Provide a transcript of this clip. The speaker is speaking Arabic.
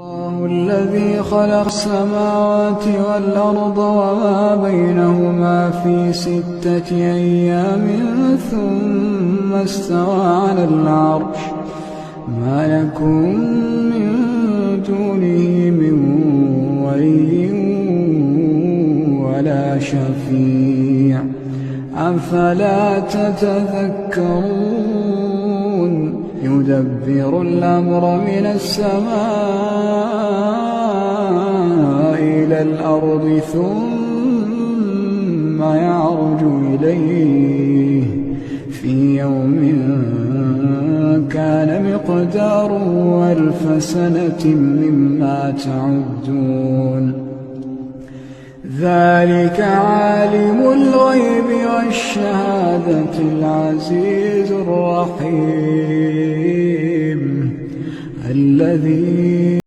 الله الذي خلق السماوات والأرض وما بينهما في 6 أيام ثم استوى على العرش ما يكون من دونه من ولي ولا شفيع أفلا تتذكرون يدبر الأمر من السماء إلى الأرض ثم يعرج إليه في يوم كان مقداره 1000 سنة مما تعدون ذلك عالم الغيب والشهادة العزيز الرحيم الذي